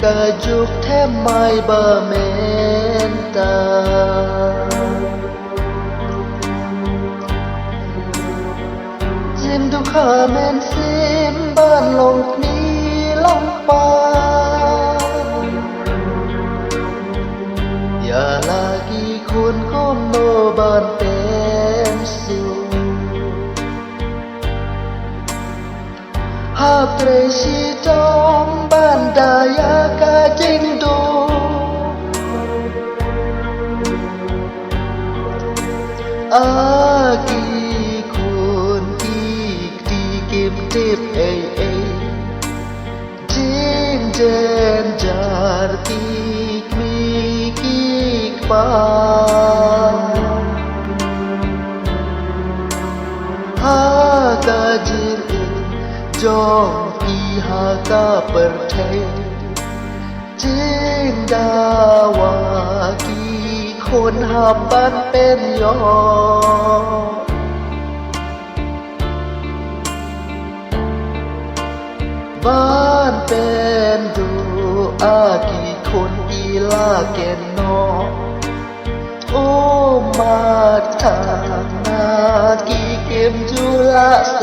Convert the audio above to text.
กะจุกแทบไม่บะเมนตาจิมทุกข้าแม่นซิมบ้านลงนี้ลงป่าอย่าลากี่คนก็โนบ้านเป็นสิวหากเตรชีจอมบ้านดายากาจิงดูอากี่คนอีกที่เก็บเจ็บจิงเจนจาร์ตีกมีกี่ป่าหากาจิรจองอีหากาเปิดเทจิงดาวากี่คนหับบ้านเป็นยอบ้านเป็นดูอากี่คนอีลาแก่นนอโอ้มาทางนากี่เก็มจุลาแส